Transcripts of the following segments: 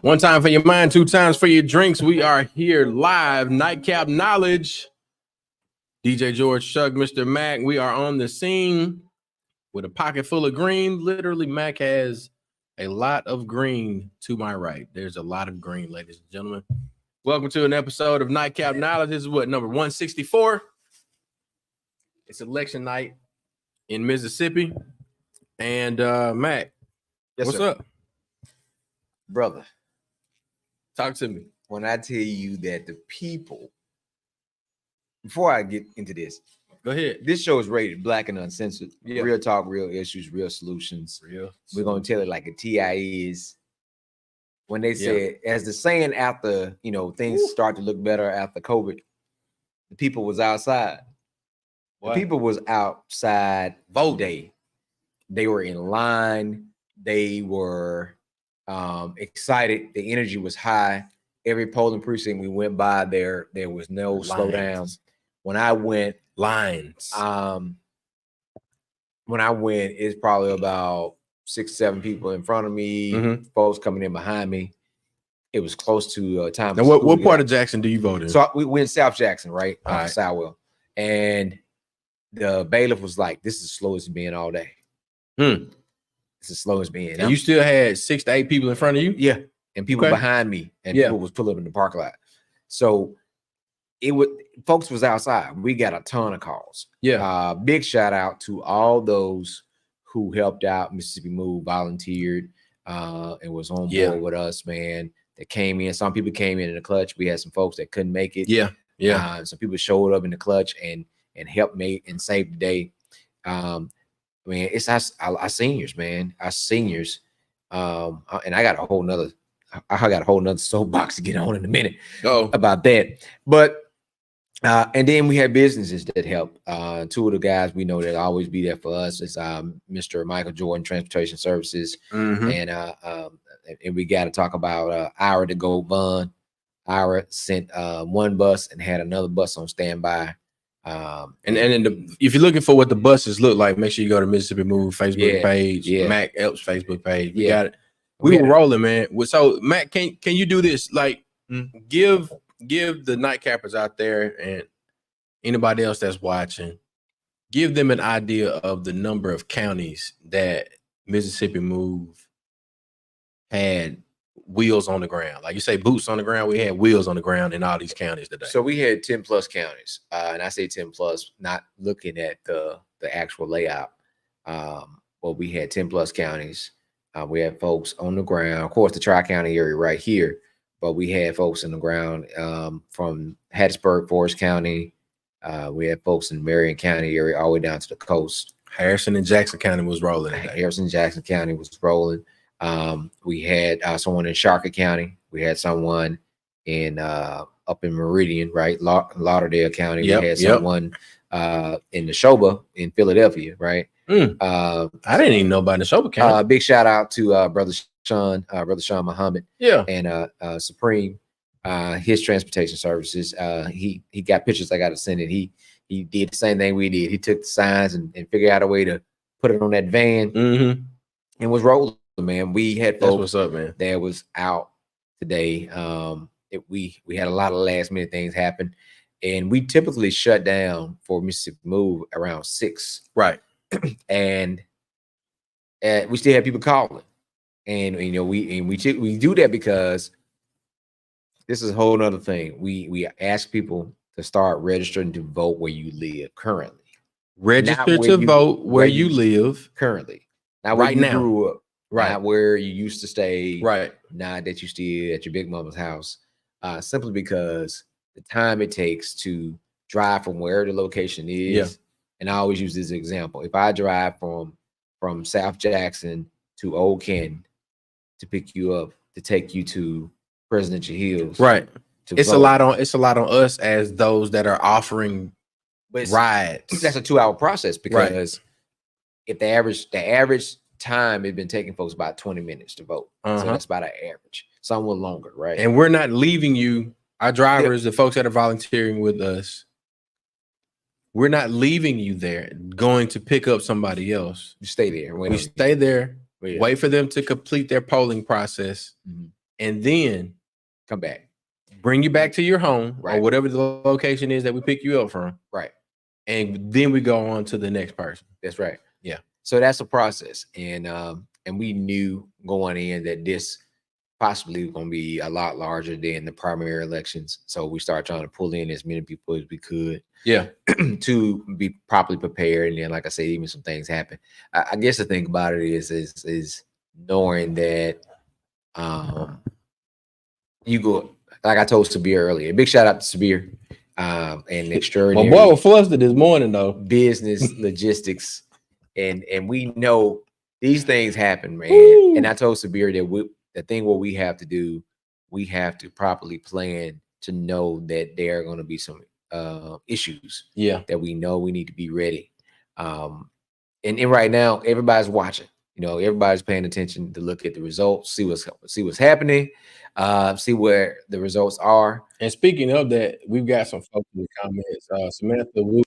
One time for your mind, two times for your drinks. We are here live. Nightcap Knowledge. DJ George, Shug, Mr. Mac. We are on the scene with a pocket full of green. Literally, Mac has a lot of green to my right. There's a lot of green, ladies and gentlemen. Welcome to an episode of Nightcap Knowledge. This is what, number 164? It's election night in Mississippi. And Mac, yes, what's sir. up? Brother, talk to me. When I tell you that the people, before I get into this, go ahead. This show is rated Black and Uncensored. Yeah. Real talk, real issues, real solutions. We're going to tell it like a TI is. When they said, as the saying after, things start to look better after COVID, the people was outside. What? The people was outside vote day. They were in line. They were excited. The energy was high. Every polling precinct we went by there was no slowdowns. When I went lines, when I went, it's probably about 6, 7 people in front of me, folks coming in behind me. It was close to time. Now, what part of Jackson do you vote in? So we went South Jackson, right? Right. Southwell. And the bailiff was like, this is the slowest been all day. It's the slowest been. And you still had 6 to 8 people in front of you? Yeah. And people behind me, and people was pulling up in the parking lot. So folks was outside. We got a ton of calls. Yeah. Big shout out to all those who helped out Mississippi Move, volunteered, and was on board with us, man. That came in. Some people came in the clutch. We had some folks that couldn't make it. Yeah. Some people showed up in the clutch and helped me and saved the day. Man, it's our seniors, man. Our seniors. And I got a whole nother soapbox to get on in a minute about that. But and then we had businesses that helped. 2 of the guys we know that always be there for us is Mr. Michael Jordan, Transportation Services, and we got to talk about Ira the Gold Bun. Ira sent 1 bus and had another bus on standby. If you're looking for what the buses look like, make sure you go to Mississippi Move Facebook page, Mac Epps Facebook page. We got it. We were rolling, man. So Mac, can you do this? Like, give the nightcappers out there and anybody else that's watching, give them an idea of the number of counties that Mississippi Move had wheels on the ground. Like you say, boots on the ground. We had wheels on the ground in all these counties today. So we had 10 plus counties, and I say 10 plus, not looking at the actual layout. Well, we had 10 plus counties. We had folks on the ground. Of course, the Tri-County area right here. But we had folks in the ground from Hattiesburg, Forest County. We had folks in Marion County area all the way down to the coast. Harrison and Jackson County was rolling. Harrison and Jackson County was rolling. We had someone in Sharkey County. We had someone in up in Meridian, right? Lauderdale County. We had someone in Neshoba in Philadelphia, right? I didn't even know about Neshoba County. Big shout out to brother Sean Muhammad, and Supreme, his transportation services. He got pictures I got to send it. He did the same thing we did. He took the signs and figured out a way to put it on that van and was rolling. man. We had That's folks what's up, man. that was out today. We had a lot of last minute things happen, and we typically shut down for Mississippi Move around 6. Right. And we still have people calling, and we do that because this is a whole nother thing. We ask people to start registering to vote where you live currently. Register to vote where you live currently. Not where you grew up. Right. Not where you used to stay. Right. Not that you stay at your big mama's house. Simply because the time it takes to drive from where the location is. Yeah. And I always use this example. If I drive from South Jackson to Old Canton to pick you up to take you to Presidential Hills. Right. It's a lot on us as those that are offering rides. That's a 2-hour process because if the average time has been taking folks about 20 minutes to vote. So that's about an average. Some were longer, right? And we're not leaving you, our drivers, the folks that are volunteering with us, we're not leaving you there going to pick up somebody else. You stay there. We stay there, wait for them to complete their polling process, and then come back. Bring you back to your home or whatever the location is that we pick you up from. Right. And then we go on to the next person. That's right. Yeah. So that's a process. And we knew going in that this possibly was going to be a lot larger than the primary elections. So we started trying to pull in as many people as we could. Yeah. To be properly prepared. And then, like I said, even some things happen. I guess the thing about it is knowing that you go, like I told Sabir earlier, big shout out to Sabir. And extraordinary. My boy was flustered this morning though. Business logistics. And we know these things happen, man. Woo. And I told Sabir that the thing what we have to do, we have to properly plan to know that there are going to be some issues. Yeah. That we know we need to be ready. And right now, everybody's watching. Everybody's paying attention to look at the results, see what's happening, see where the results are. And speaking of that, we've got some folks in the comments. Samantha Wu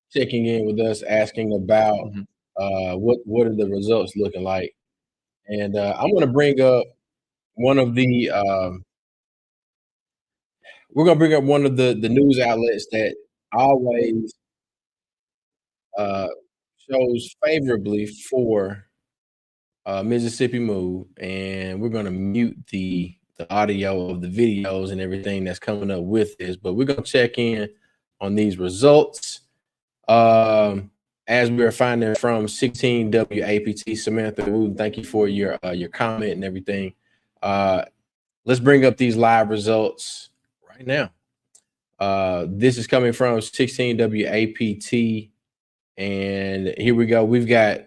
checking in with us, asking about what are the results looking like. And I'm going to bring up one of the we're going to bring up one of the news outlets that always shows favorably for Mississippi Move, and we're going to mute the audio of the videos and everything that's coming up with this, but we're going to check in on these results as we're finding from 16 WAPT. Samantha Wu, thank you for your comment and everything. Let's bring up these live results right now. This is coming from 16 WAPT, and here we go. We've got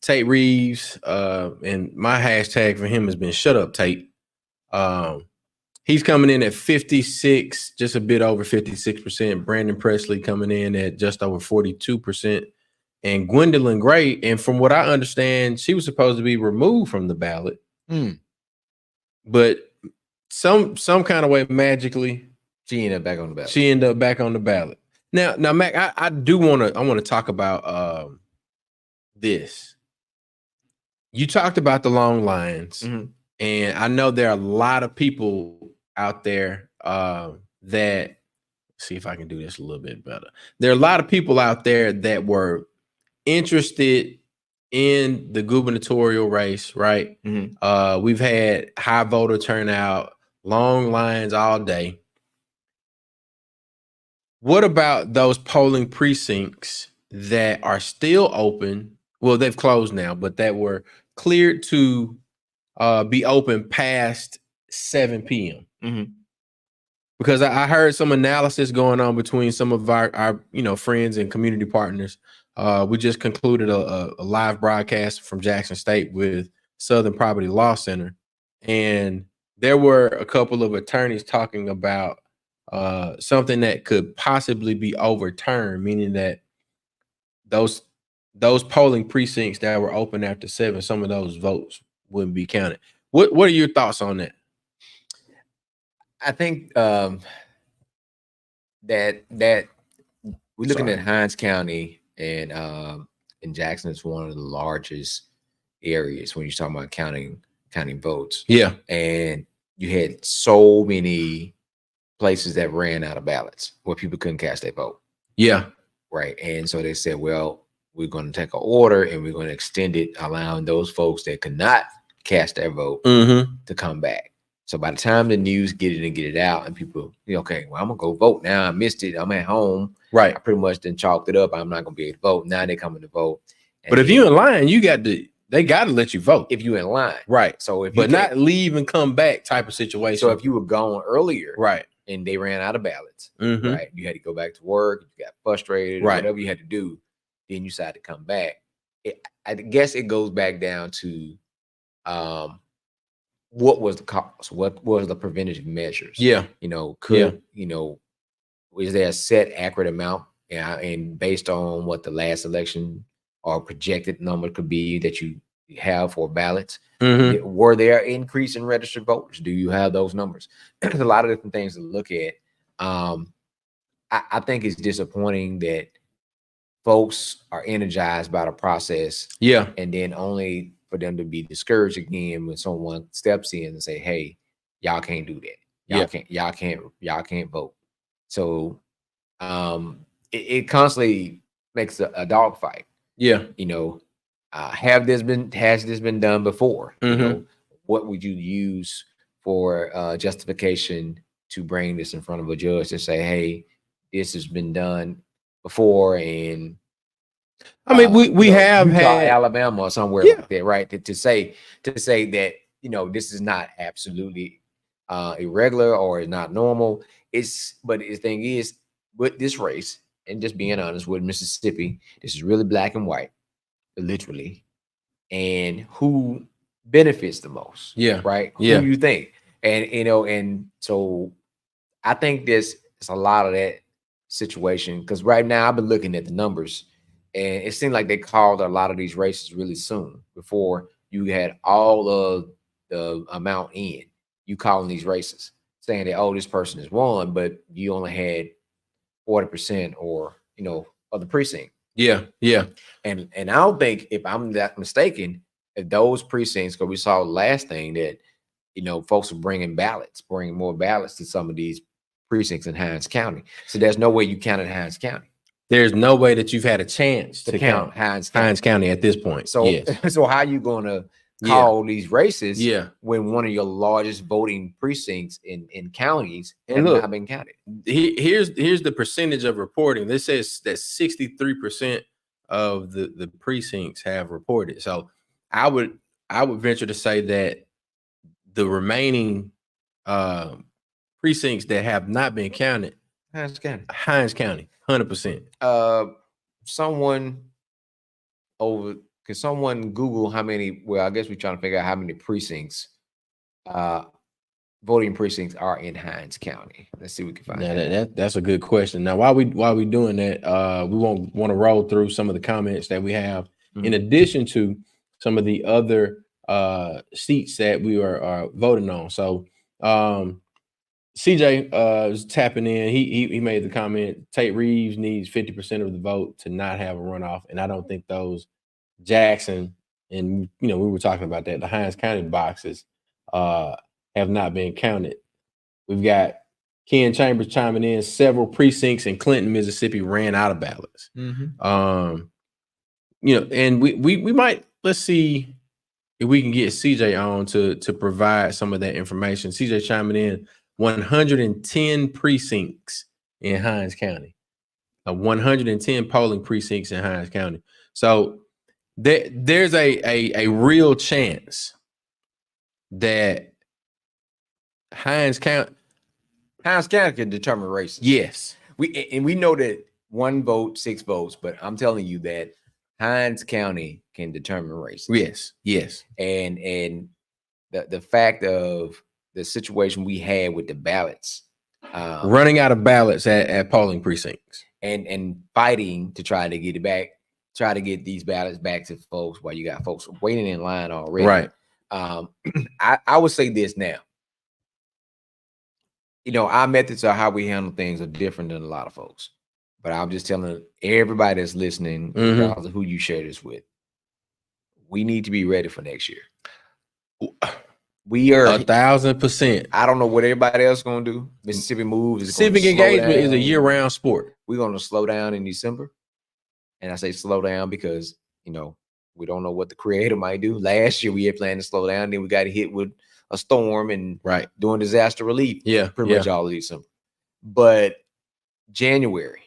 Tate Reeves, and my hashtag for him has been "Shut Up, Tate." He's coming in at 56, just a bit over 56%. Brandon Presley coming in at just over 42%, and Gwendolyn Gray. And from what I understand, she was supposed to be removed from the ballot, but some kind of way magically she ended up back on the ballot. She ended up back on the ballot. Now, Mac, I want to talk about this. You talked about the long lines, and I know there are a lot of people out there that, see if I can do this a little bit better. There are a lot of people out there that were interested in the gubernatorial race, right? We've had high voter turnout, long lines all day. What about those polling precincts that are still open? Well, they've closed now, but that were cleared to be open past 7 p.m. Because I heard some analysis going on between some of our friends and community partners. We just concluded a live broadcast from Jackson State with Southern Property Law Center, and there were a couple of attorneys talking about something that could possibly be overturned, meaning that those polling precincts that were open after 7, some of those votes wouldn't be counted. What are your thoughts on that? I think that we're looking at Hinds County, and Jackson is one of the largest areas when you're talking about counting votes. Yeah. And you had so many places that ran out of ballots where people couldn't cast their vote. Yeah. Right. And so they said, well, we're going to take an order and we're going to extend it, allowing those folks that could not cast their vote to come back. So by the time the news get it out and people, okay, well, I'm going to go vote now. I missed it. I'm at home. Right. I pretty much then chalked it up. I'm not going to be able to vote. Now they're coming to vote. But if you're in line, they got to let you vote. If you're in line. Right. So if but not leave and come back type of situation. So if you were gone earlier. Right. And they ran out of ballots, right? You had to go back to work, you got frustrated, right? Whatever you had to do, then you decided to come back. I guess it goes back down to what was the cause? What was the preventative measures? Yeah. Is there a set accurate amount? And based on what the last election or projected number could be that you have for ballots, were there increase in registered voters? Do you have those numbers? There's a lot of different things to look at. I think it's disappointing that folks are energized by the process. Yeah. And then only for them to be discouraged again when someone steps in and say, hey, y'all can't do that. Y'all can't vote. So it constantly makes a dogfight. Yeah. Has this been done before? What would you use for justification to bring this in front of a judge to say, hey, this has been done before? And I mean, we have had Alabama or somewhere like that, right? To say that, this is not absolutely irregular or is not normal. But the thing is, with this race, and just being honest with Mississippi, this is really black and white. Literally, and who benefits the most? Yeah, right. Yeah, who do you think? And so I think there's a lot of that situation because right now I've been looking at the numbers, and it seemed like they called a lot of these races really soon before you had all of the amount in. You calling these races saying that this person has won, but you only had 40% or of the precinct. Yeah. And I don't think, if I'm not mistaken, if those precincts, because we saw last thing that, folks are bringing more ballots to some of these precincts in Hinds County. So there's no way you counted Hinds County. There's no way that you've had a chance to count Hinds County at this point. So, yes. So how are you going to call these races when one of your largest voting precincts in counties have not been counted? Here's the percentage of reporting. This says that 63% of the precincts have reported. So I would venture to say that the remaining precincts that have not been counted, Hinds County, 100%. Can someone Google how many? Well, I guess we're trying to figure out how many precincts, voting precincts are in Hinds County. Let's see if we can find that. That's a good question. Now, while we doing that, we want to roll through some of the comments that we have, in addition to some of the other seats that we are voting on. So, CJ is tapping in. He made the comment: Tate Reeves needs 50% of the vote to not have a runoff, and I don't think those Jackson and we were talking about that. The Hinds County boxes have not been counted. We've got Ken Chambers chiming in. Several precincts in Clinton, Mississippi, ran out of ballots. And we might, let's see if we can get CJ on to provide some of that information. CJ chiming in: 110 precincts in Hinds County, 110 polling precincts in Hinds County. So there's a real chance that Hinds County can determine races. Yes. We know that 1 vote, 6 votes, but I'm telling you that Hinds County can determine races. Yes. And the fact of the situation we had with the ballots, running out of ballots at polling precincts, and fighting to try to get it back, try to get these ballots back to folks while you got folks waiting in line already. Right. I would say this now. Our methods of how we handle things are different than a lot of folks. But I'm just telling everybody that's listening, regardless of who you share this with, we need to be ready for next year. We are 1,000%. I don't know what everybody else is going to do. Mississippi Moves is civic engagement is a year-round sport. We're going to slow down in December, and I say slow down because we don't know what the creator might do. Last year we had planned to slow down, then we got hit with a storm and doing disaster relief. Yeah, pretty much all of December. But January,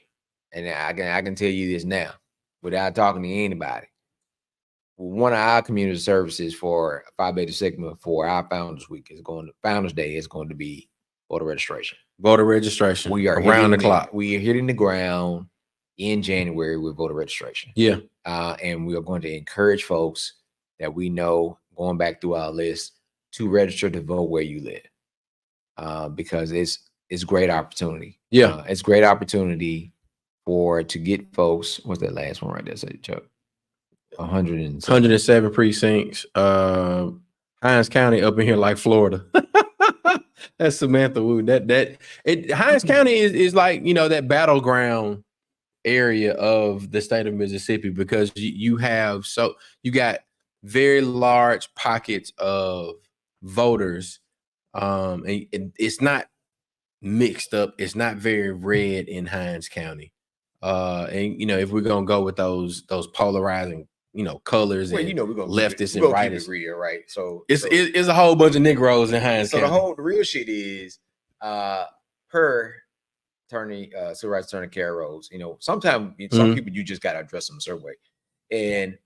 and I can tell you this now without talking to anybody. One of our community services for Phi Beta Sigma for our Founders Week Founders Day is going to be voter registration. Voter registration. We are around the clock. We are hitting the ground in January with voter registration. Yeah. And we are going to encourage folks that we know going back through our list to register to vote where you live. Because it's great opportunity. Yeah. It's great opportunity to get folks. What's that last one right there? Say, Chuck. 107 precincts. Hinds County up in here like Florida. That's Samantha Wu. Hinds County is like, that battleground area of the state of Mississippi, because you got very large pockets of voters. And it's not mixed up. It's not very red in Hinds County. And if we're gonna go with those polarizing colors, and we're gonna leftists and rightists, real, right? So it's a whole bunch of Negroes in Hinds County. So the real shit is per attorney, civil rights attorney Kara Rose. Sometimes some people you just gotta address them a certain way, and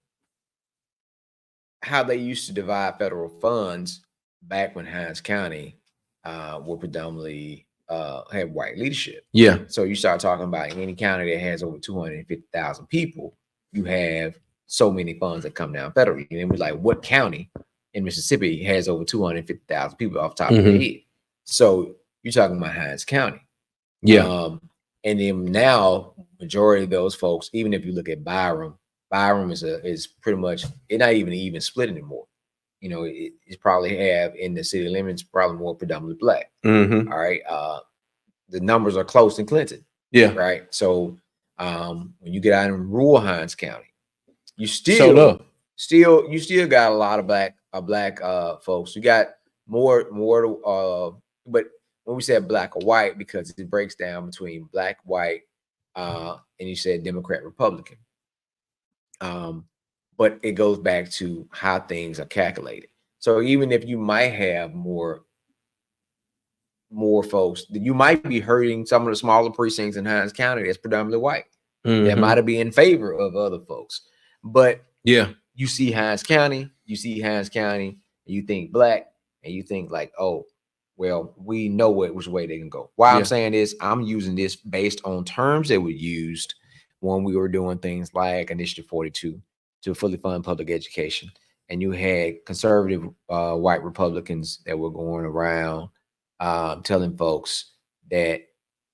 how they used to divide federal funds back when Hinds County were predominantly had white leadership. Yeah. So you start talking about any county that has over 250,000 people, you have so many funds that come down federally. And then we're like, what county in Mississippi has over 250,000 people off the top of their head? So you're talking about Hinds County. Yeah. And then now, majority of those folks, even if you look at Byram is pretty much, it's not even split anymore. It's probably have in the city limits probably more predominantly black. All right. The numbers are close in Clinton. Yeah. Right. So when you get out in rural Hinds County, you still got a lot of black folks. You got more but when we said black or white, because it breaks down between black, white, and you said Democrat, Republican. But it goes back to how things are calculated. So even if you might have more folks, you might be hurting some of the smaller precincts in Hinds County that's predominantly white. That might be in favor of other folks. But yeah, you see Hinds County, and you think black, and you think like, oh, well, we know which way they can go. Why I'm saying this, I'm using this based on terms that were used when we were doing things like Initiative 42 to fully fund public education. And you had conservative white Republicans that were going around telling folks that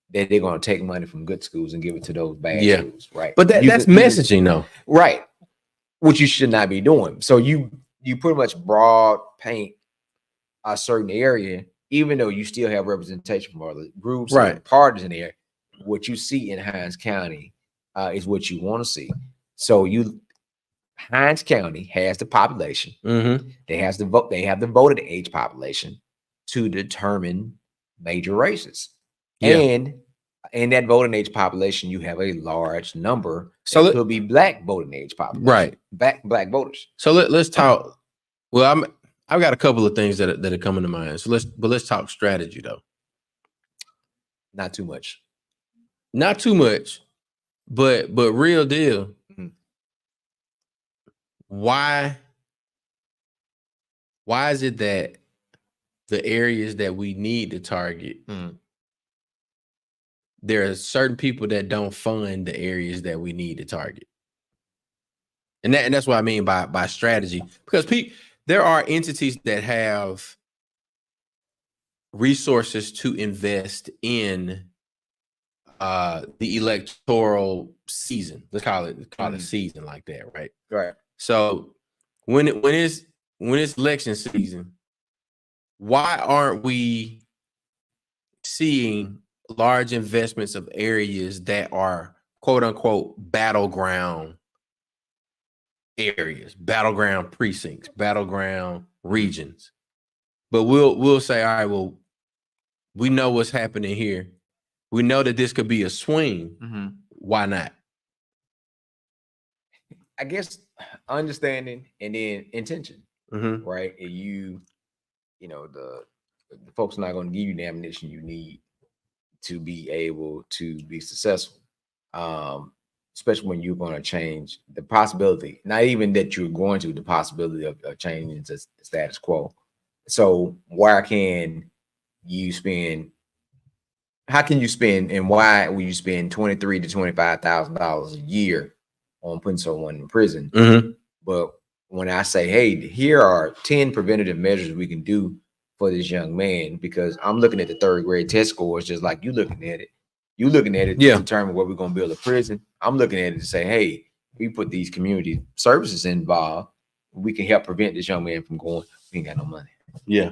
they're going to take money from good schools and give it to those bad schools, right? But that's messaging, though. Right. Which you should not be doing. So you pretty much broad paint a certain area, even though you still have representation from other groups and parties in there. What you see in Hinds County is what you want to see. So Hinds County has the population. They have the voted age population to determine major races. And in that voting age population, you have a large number. So it could be black voting age population, black voters. So let's talk. Well, I've got a couple of things that are coming to mind. So let's talk strategy, though. Not too much, but real deal. Why is it that the areas that we need to target, there are certain people that don't fund the areas that we need to target? And that's what I mean by strategy, because there are entities that have resources to invest in the electoral season. Let's call it a season like that, right? Right. So when it's election season, why aren't we seeing large investments of areas that are quote unquote battleground areas, battleground precincts, battleground regions. But we'll say, all right, well, we know what's happening here. We know that this could be a swing. Mm-hmm. Why not? I guess understanding and then intention, Mm-hmm. right? And you know, the folks are not going to give you the ammunition you need to be able to be successful. Especially when you're going to change the possibility, not even that you're going to, the possibility of changing the status quo. So why can you spend? How can you spend, and why will you spend $23,000 to $25,000 a year on putting someone in prison? Mm-hmm. But when I say, hey, here are 10 preventative measures we can do for this young man, because I'm looking at the third grade test scores, just like you looking at it. You looking at it to determine where we're going to build a prison. I'm looking at it to say, hey, we put these community services involved. We can help prevent this young man from going. We ain't got no money. Yeah.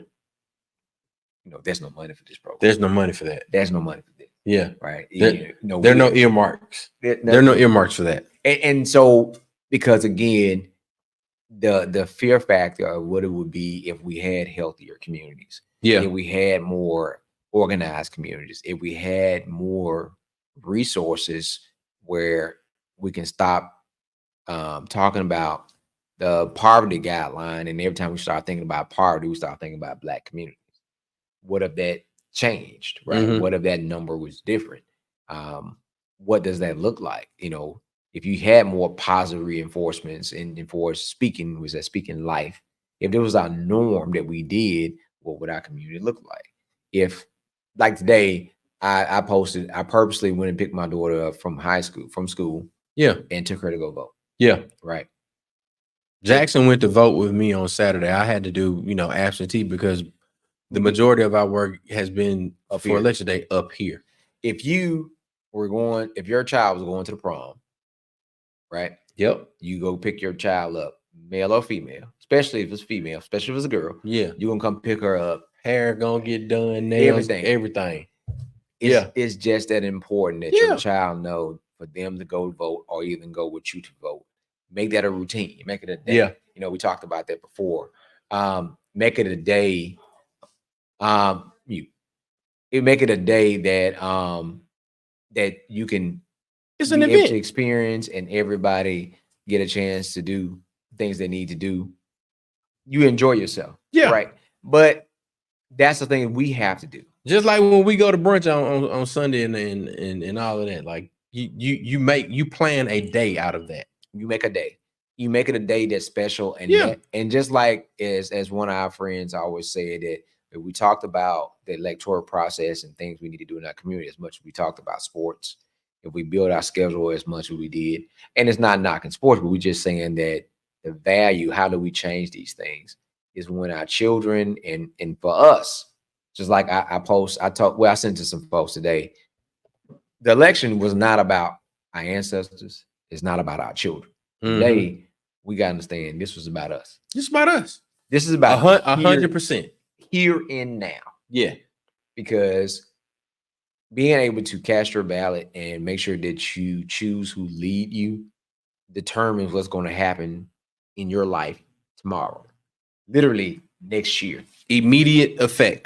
You know, there's no money for this program. There's no money for that. There's no money for that. Yeah. Right. There are no earmarks. There are no earmarks for that. And so, because again, the fear factor of what it would be if we had healthier communities. Yeah. If we had more organized communities, if we had more resources where we can stop talking about the poverty guideline, and every time we start thinking about poverty, we start thinking about Black communities. What if that changed, right? Mm-hmm. What if that number was different? What does that look like? You know, if you had more positive reinforcements and for speaking, was that speaking life? If there was our norm that we did, what would our community look like? If, like today, I purposely went and picked my daughter up from school. Yeah. And took her to go vote. Yeah. Right. Jackson went to vote with me on Saturday. I had to do, absentee because the majority of our work has been up for here. Election day up here. If your child was going to the prom, right? Yep. You go pick your child up, male or female, especially if it's female, especially if it's a girl. Yeah. You're gonna come pick her up. Hair gonna get done, nails, everything. It's just that important that your child know for them to go vote or even go with you to vote. Make that a routine. Make it a day. Yeah. We talked about that before. Make it a day. Make it a day that you can. It's an event to experience, and everybody get a chance to do things they need to do. You enjoy yourself, right? But that's the thing we have to do. Just like when we go to brunch on Sunday and all of that, like you plan a day out of that. You make a day. You make it a day that's special, and just like as one of our friends always said that we talked about the electoral process and things we need to do in our community as much as we talked about sports. If we build our schedule as much as we did, and it's not knocking sports, but we're just saying that the value, how do we change these things, is when our children and for us, just like I sent to some folks today, the election was not about our ancestors. It's not about our children. Mm-hmm. Today, we got to understand this was about us. This is about us. This is about 100% here and now. Yeah. Because being able to cast your ballot and make sure that you choose who lead you determines what's going to happen in your life tomorrow, literally next year. Immediate effect.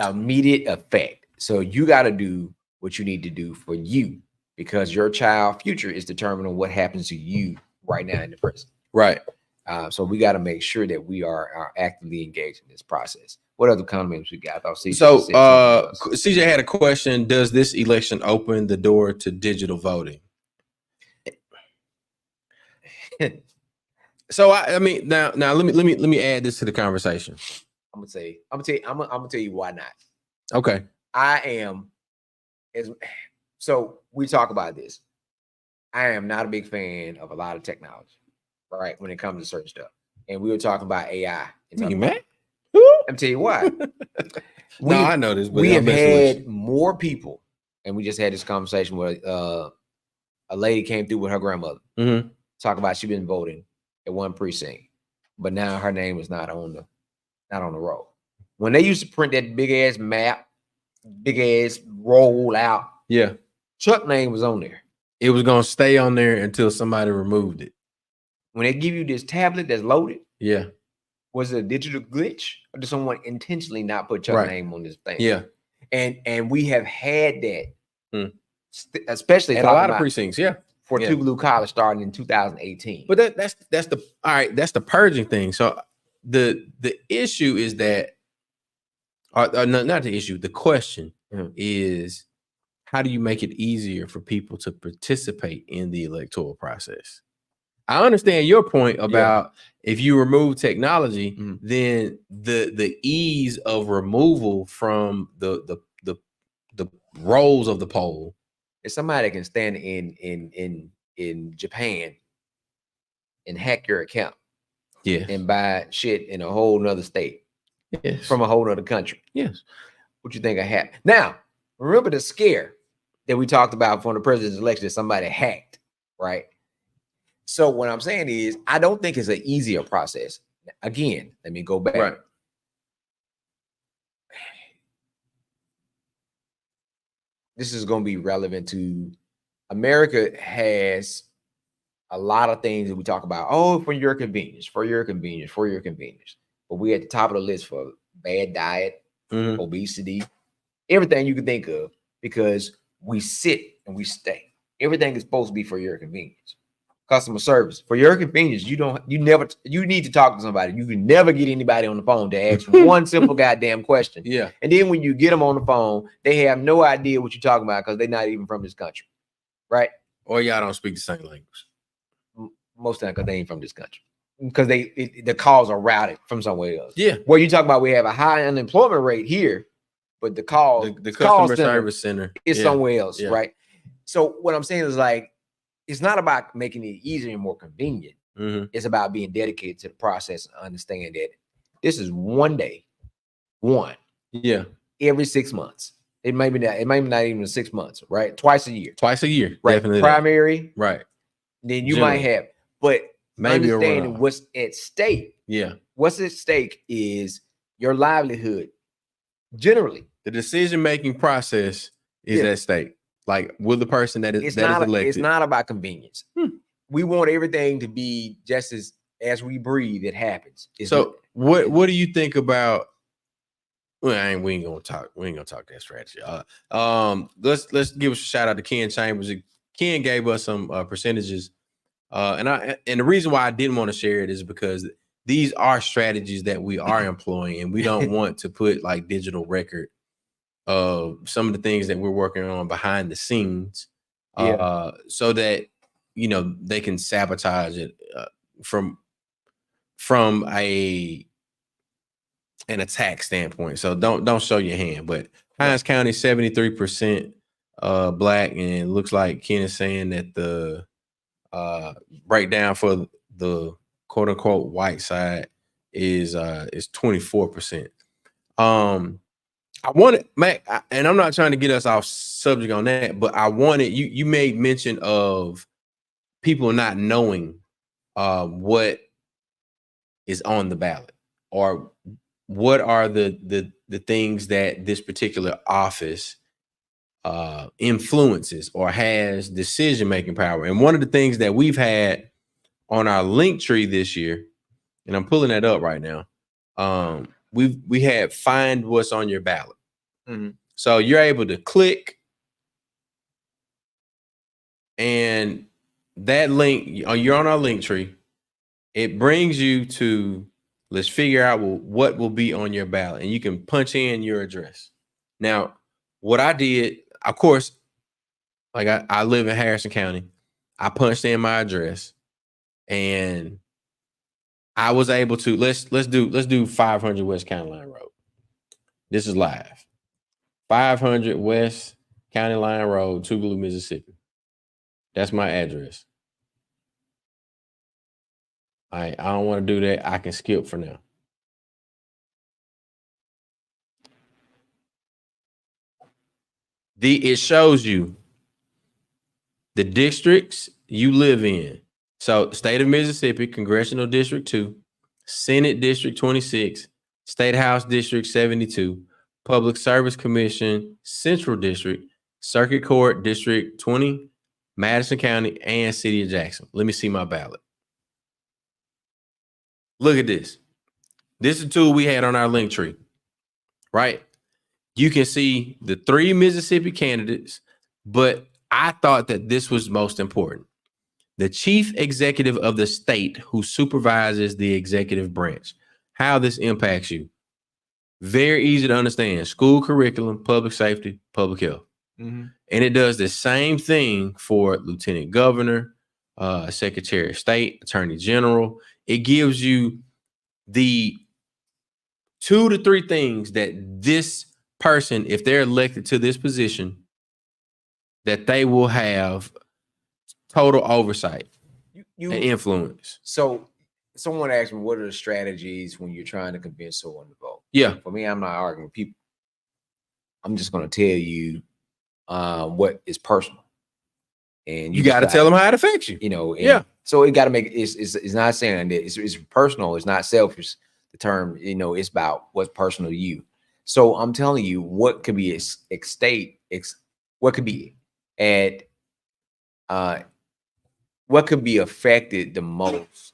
So you got to do what you need to do for you, because your child future is determining what happens to you right now in the present. Right. So we got to make sure that we are actively engaged in this process. What other comments we got? CJ had a question. Does this election open the door to digital voting? So I mean now let me add this to the conversation. I'm gonna tell you why not. Okay. So we talk about this. I am not a big fan of a lot of technology, right? When it comes to certain stuff. And we were talking about AI. You mad? I'm tell you why. I know this, but we have had more people, and we just had this conversation where a lady came through with her grandmother, talk about she been voting at one precinct, but now her name is not on the roll. When they used to print that big ass map, big ass roll out, Chuck's name was on there. It was gonna stay on there until somebody removed it. when they give you this tablet that's loaded, yeah, was it a digital glitch, or did someone intentionally not put your name on this thing? Yeah, and we have had that, especially at a lot of precincts. Yeah, for Tougaloo College starting in 2018. But that's the all right. That's the purging thing. So the issue is that, or not the issue. The question is, how do you make it easier for people to participate in the electoral process? I understand your point about if you remove technology, then the ease of removal from the roles of the poll. If somebody can stand in Japan and hack your account, and buy shit in a whole nother state, from a whole nother country, what you think I had? Now, remember the scare that we talked about from the president's election that somebody hacked, right? So what I'm saying is, I don't think it's an easier process. Again, let me go back. Right. This is going to be relevant to America. Has a lot of things that we talk about. Oh, for your convenience, for your convenience, for your convenience. But we at the top of the list for bad diet, obesity, everything you can think of, because we sit and we stay. Everything is supposed to be for your convenience. Customer service, for your convenience. You need to talk to somebody. You can never get anybody on the phone to ask one simple goddamn question. Yeah. And then when you get them on the phone, they have no idea what you're talking about because they're not even from this country. Right? Or y'all don't speak the same language. Most of the time, because they ain't from this country. Because the calls are routed from somewhere else. Yeah. Well, you talk about we have a high unemployment rate here, but the customer service center is somewhere else, right? So what I'm saying is, like, it's not about making it easier and more convenient. It's about being dedicated to the process and understanding that this is one day, every 6 months. It may be not even 6 months, right? Twice a year, right? Definitely Primary, right? Then you might have, but maybe understanding what's at stake. What's at stake is your livelihood. Generally, the decision-making process is at stake. Like, will the person that is elected? It's not about convenience. We want everything to be just as we breathe. It happens. What do you think about? Well, we ain't gonna talk that strategy. Let's give a shout out to Ken Chambers. Ken gave us some percentages, and the reason why I didn't want to share it is because these are strategies that we are employing, and we don't want to put like digital record of some of the things that we're working on behind the scenes, so that they can sabotage it from an attack standpoint. So don't show your hand. But Hines County 73% black, and it looks like Ken is saying that the breakdown for the quote unquote white side is 24%. I wanted, Mac, and I'm not trying to get us off subject on that, but I wanted you made mention of people not knowing what is on the ballot, or what are the things that this particular office influences or has decision-making power. And one of the things that we've had on our link tree this year, and I'm pulling that up right now, we had find what's on your ballot. So you're able to click, and that link, you're on our link tree. It brings you to, let's figure out what will be on your ballot, and you can punch in your address. Now, what I did, of course, like I live in Harrison County. I punched in my address, and I was able to let's do 500 West County Line Road. This is live. 500 West County Line Road, Tougaloo, Mississippi. That's my address. I don't want to do that. I can skip for now. It shows you the districts you live in. So, State of Mississippi, Congressional District 2, Senate District 26, State House District 72, Public Service Commission, Central District, Circuit Court District 20, Madison County, and City of Jackson. Let me see my ballot. Look at this. This is a tool we had on our link tree, right? You can see the 3 Mississippi candidates, but I thought that this was most important. The chief executive of the state who supervises the executive branch. How this impacts you. Very easy to understand. School curriculum, public safety, public health. And it does the same thing for lieutenant governor, secretary of state, attorney general. It gives you the 2 to 3 things that this person, if they're elected to this position, that they will have total oversight and influence. So someone asked me, what are the strategies when you're trying to convince someone to vote? Yeah. For me, I'm not arguing with people. I'm just going to tell you what is personal. And you got to tell them how it affects you. You know, yeah. So it got to make it's not saying that it's personal, it's not selfish. The term, you know, it's about what's personal to you. So I'm telling you what could be what could be what could be affected the most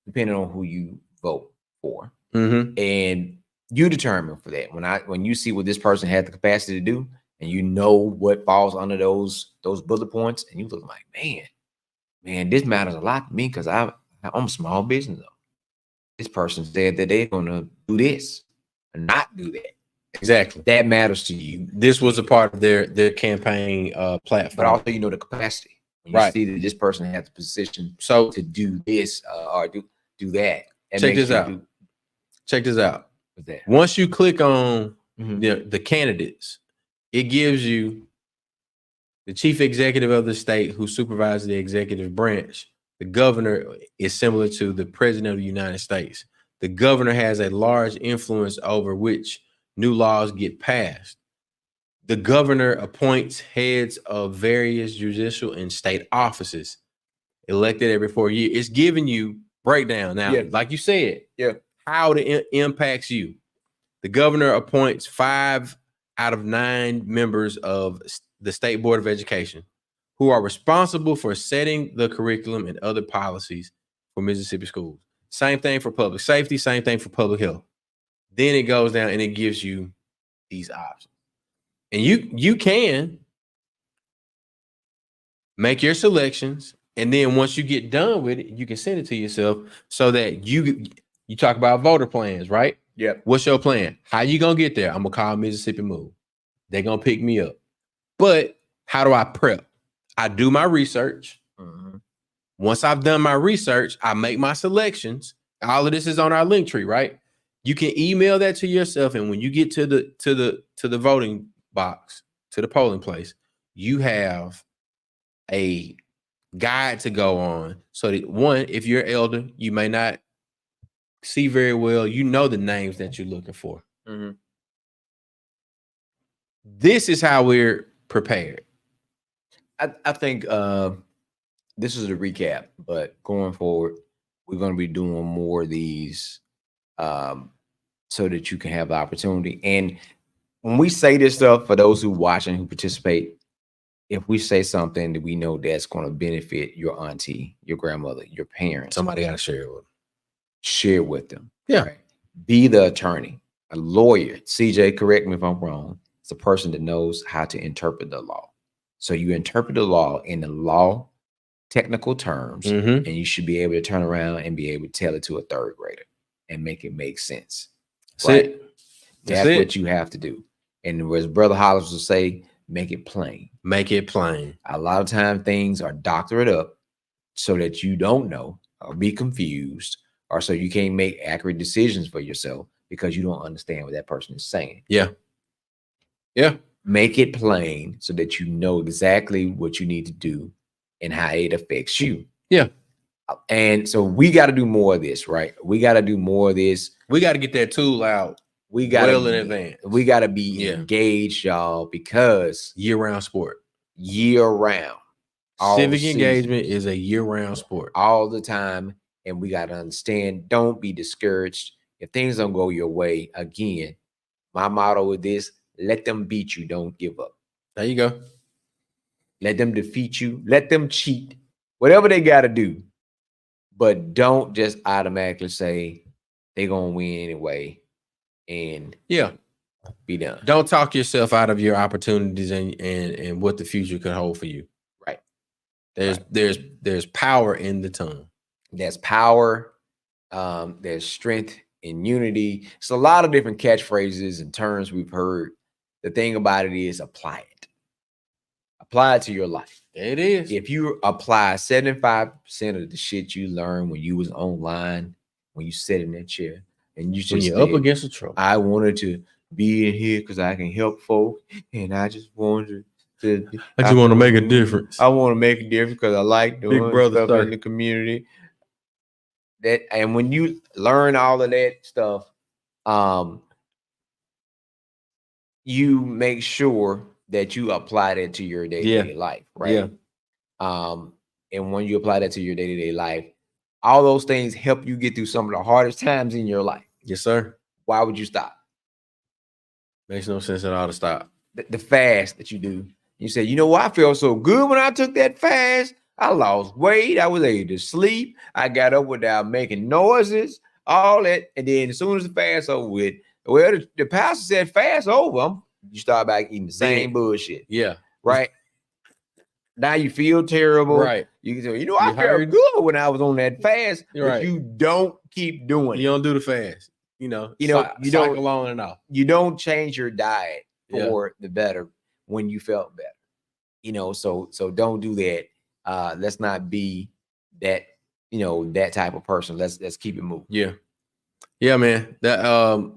depending on who you vote for. And you determine for that. When you see what this person had the capacity to do, and you know what falls under those bullet points, and you look like, man, this matters a lot to me because I'm a small business though. This person said that they're gonna do this and not do that. Exactly. That matters to you. This was a part of their campaign platform. But also, you know, the capacity. When you see that this person has the position to do this or do that. Check this out. Check this out. Once you click on the candidates, it gives you the chief executive of the state who supervises the executive branch. The governor is similar to the president of the United States. The governor has a large influence over which new laws get passed. The governor appoints heads of various judicial and state offices elected every 4 years. It's giving you breakdown now, like you said, how it impacts you. The governor appoints 5 out of 9 members of the State Board of Education who are responsible for setting the curriculum and other policies for Mississippi schools. Same thing for public safety, same thing for public health. Then it goes down and it gives you these options. And you can make your selections, and then once you get done with it, you can send it to yourself so that you talk about voter plans, right? Yeah. What's your plan? How you gonna get there? I'm gonna call Mississippi Move. They're gonna pick me up. But how do I prep? I do my research. Once I've done my research, I make my selections. All of this is on our link tree, right? You can email that to yourself, and when you get to the voting box, to the polling place, you have a guide to go on. So that one, if you're elder, you may not see very well. You know the names that you're looking for. This is how we're prepared. I think this is a recap, but going forward, we're going to be doing more of these so that you can have the opportunity. And when we say this stuff, for those who watch and who participate, if we say something that we know that's going to benefit your auntie, your grandmother, your parents, somebody got to share it with them. Share with them. Yeah. Right? Be the attorney, a lawyer. CJ, correct me if I'm wrong. It's a person that knows how to interpret the law. So you interpret the law in the law technical terms, and you should be able to turn around and be able to tell it to a 3rd grader and make it make sense. Right? That's what you have to do. And as Brother Hollis will say, make it plain. Make it plain. A lot of times things are doctored up so that you don't know or be confused, or so you can't make accurate decisions for yourself because you don't understand what that person is saying. Yeah. Make it plain so that you know exactly what you need to do and how it affects you. Yeah. And so we got to do more of this, right? We got to do more of this. We got to get that tool out. We got well in advance. We got to be engaged, y'all, because year-round sport. Year-round. Civic engagement is a year-round sport. All the time. And we got to understand, don't be discouraged. If things don't go your way, again, my motto is this: let them beat you, don't give up. There you go. Let them defeat you. Let them cheat. Whatever they got to do, but don't just automatically say they're gonna win anyway and be done. Don't talk yourself out of your opportunities and what the future could hold for you. Right. There's power in the tongue. There's power. There's strength in unity. It's a lot of different catchphrases and terms we've heard. The thing about it is apply it. Apply it to your life. It is. If you apply 75% of the shit you learned when you was online, when you sat in that chair, and you just when you're up against the truck, I wanted to be in here because I can help folks, and I just wanted to. I just want to make a difference. I want to make a difference because I like doing Big brother stuff in the community. That, and when you learn all of that stuff, you make sure that you apply that to your day-to-day life, right? And when you apply that to your day-to-day life, all those things help you get through some of the hardest times in your life. Yes, sir. Why would you stop? Makes no sense at all to stop. The fast that you do. You say, you know what? I felt so good when I took that fast. I lost weight. I was able to sleep. I got up without making noises, all that. And then as soon as the fast over with, well, the pastor said fast over. You start back eating the same bullshit. Yeah. Right. Now you feel terrible. Right. You can say, you know, I felt good when I was on that fast, but right. you don't keep doing it. You don't do the fast. You you don't go on and off. You don't change your diet for the better when you felt better. So don't do that. Let's not be that, that type of person. Let's keep it moving. Yeah. Yeah, man. That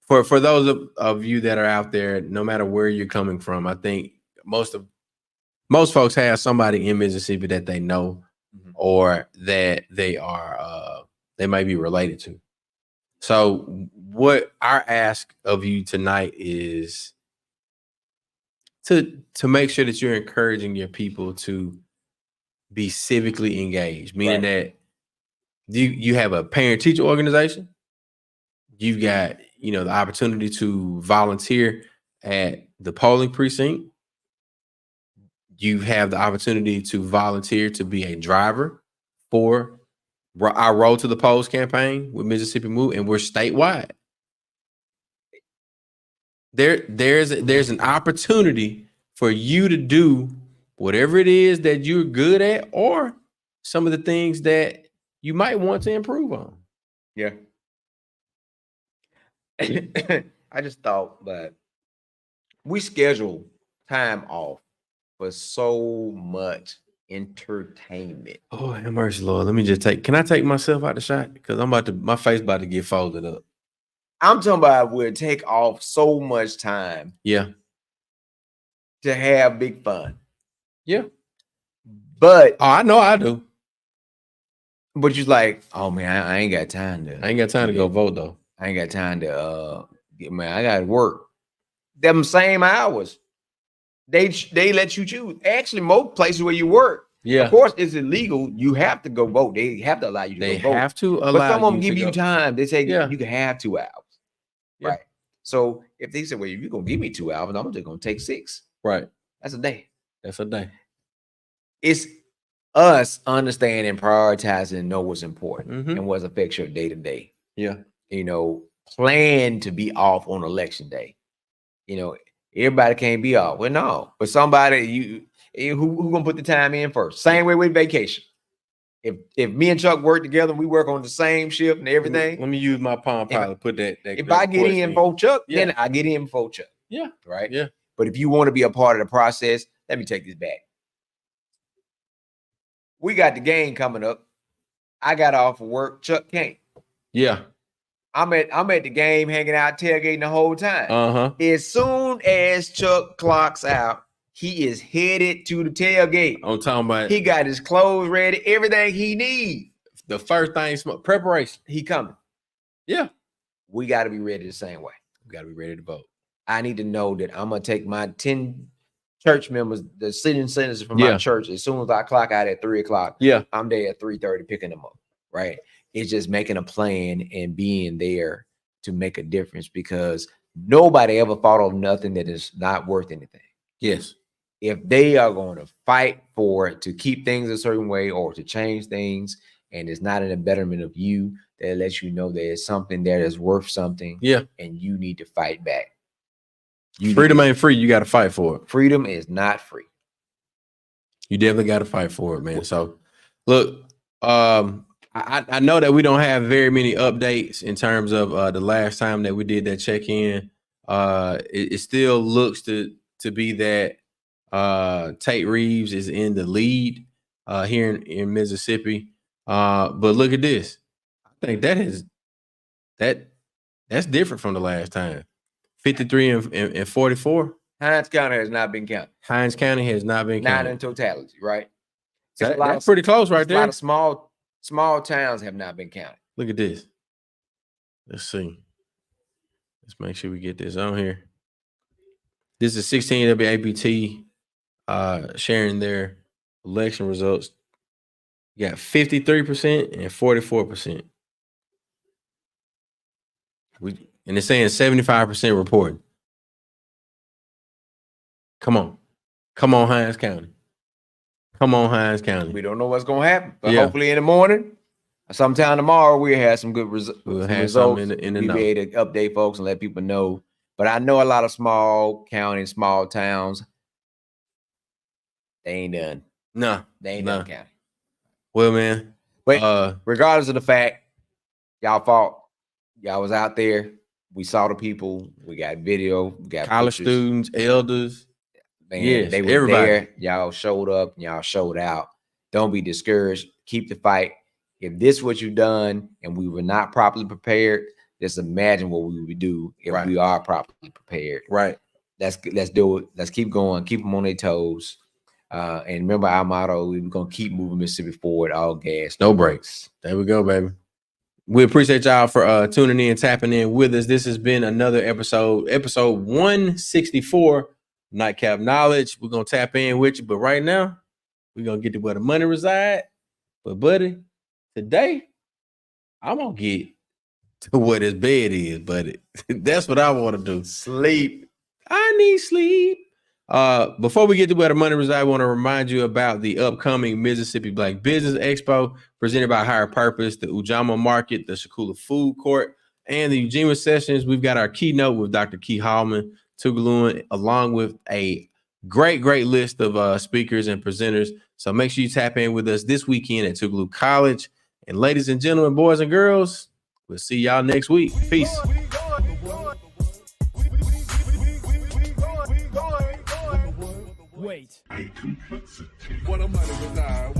for those of you that are out there, no matter where you're coming from, I think most folks have somebody in Mississippi that they know or that they are they might be related to. So what our ask of you tonight is to make sure that you're encouraging your people to be civically engaged, meaning that you have a parent-teacher organization. You've got, the opportunity to volunteer at the polling precinct. You have the opportunity to volunteer to be a driver for our Road to the Polls campaign with Mississippi Move, and we're statewide. There's an opportunity for you to do whatever it is that you're good at, or some of the things that you might want to improve on. Yeah. I just thought that we schedule time off for so much entertainment. Oh, have mercy, Lord. Let me just can I take myself out the shot? Because my face about to get folded up. I'm talking about we'll take off so much time. Yeah. To have big fun. Yeah. But I know I do. But you're like, oh man, I ain't got time to go vote though. I ain't got time to I gotta work. Them same hours. They let you choose. Actually, most places where you work, of course, it's illegal. You have to go vote. They have to allow you to go vote. They have to allow. But some of them give you time. They say you can have 2 hours. Yeah. Right. So if they say, well, if you're gonna give me 2 hours, I'm just gonna take 6. Right. That's a day. It's us understanding and prioritizing and know what's important and what affects your day to day. Yeah. Plan to be off on election day. Everybody can't be off. Well, no, but somebody who gonna put the time in first. Same way with vacation. If me and Chuck work together, we work on the same shift and everything. Let me use my Palm Pilot. Put that. If I get in before Chuck, then I get in before Chuck. Yeah. Right. Yeah. But if you want to be a part of the process, let me take this back. We got the game coming up. I got off of work. Chuck can't. Yeah. I'm at the game, hanging out, tailgating the whole time. As soon as Chuck clocks out, he is headed to the tailgate. I'm talking about. He got his clothes ready, everything he needs. The first thing, preparation. He coming. Yeah. We got to be ready the same way. We got to be ready to vote. I need to know that I'm gonna take my 10 church members, the sitting senators from my church. As soon as I clock out at 3 o'clock, I'm there at 3:30 picking them up. Right. It's just making a plan and being there to make a difference, because nobody ever thought of nothing that is not worth anything. Yes. If they are going to fight for it to keep things a certain way or to change things, and it's not in the betterment of you, that lets you know there's something there that's worth something. Yeah. And you need to fight back. Freedom ain't free. You got to fight for it. Freedom is not free. You definitely got to fight for it, man. So, look, I know that we don't have very many updates in terms of the last time that we did that check-in. It still looks to be that Tate Reeves is in the lead here in Mississippi. But look at this. I think that's different from the last time. 53 and 44. Hinds County has not been counted. Hinds County has not been counted. Not in totality, right? That's pretty close right there. A lot of small towns have not been counted. Look at this. Let's see. Let's make sure we get this on here. This is 16 WAPT sharing their election results. You got 53% and 44%. And it's saying 75% reporting. Come on, Hinds County. Come on, Hinds County. We don't know what's gonna happen, but hopefully in the morning, sometime tomorrow, we'll have some good results. We'll have something in the we'll be able to update folks and let people know. But I know a lot of small counties, small towns, they ain't done. No, they ain't done county. Well, man, but regardless of the fact, y'all fought, y'all was out there. We saw the people. We got video. We got college pictures. Students, elders. Man, yes, they were everybody there. Y'all showed up. Y'all showed out. Don't be discouraged. Keep the fight. If this is what you've done and we were not properly prepared, just imagine what we would do if we are properly prepared. Right. Let's do it. Let's keep going. Keep them on their toes. And remember our motto: we're gonna keep moving Mississippi forward. All gas, no brakes. There we go, baby. We appreciate y'all for tuning in, tapping in with us. This has been another episode 164. Nightcap Knowledge. We're gonna tap in with you, but right now we're gonna get to where the money reside. But buddy, today I'm gonna get to what his bed is, buddy. That's what I want to do. Sleep. I need sleep. Before we get to where the money resides, I want to remind you about the upcoming Mississippi Black Business Expo presented by Higher Purpose, the Ujamaa Market, the Shakula Food Court, and the Ujima Sessions. We've got our keynote with Dr. Key Hallman, Tugaluan, along with a great list of speakers and presenters. So make sure you tap in with us this weekend at Tougaloo College. And ladies and gentlemen, boys and girls, we'll see y'all next week. Peace. Wait. What a money reside.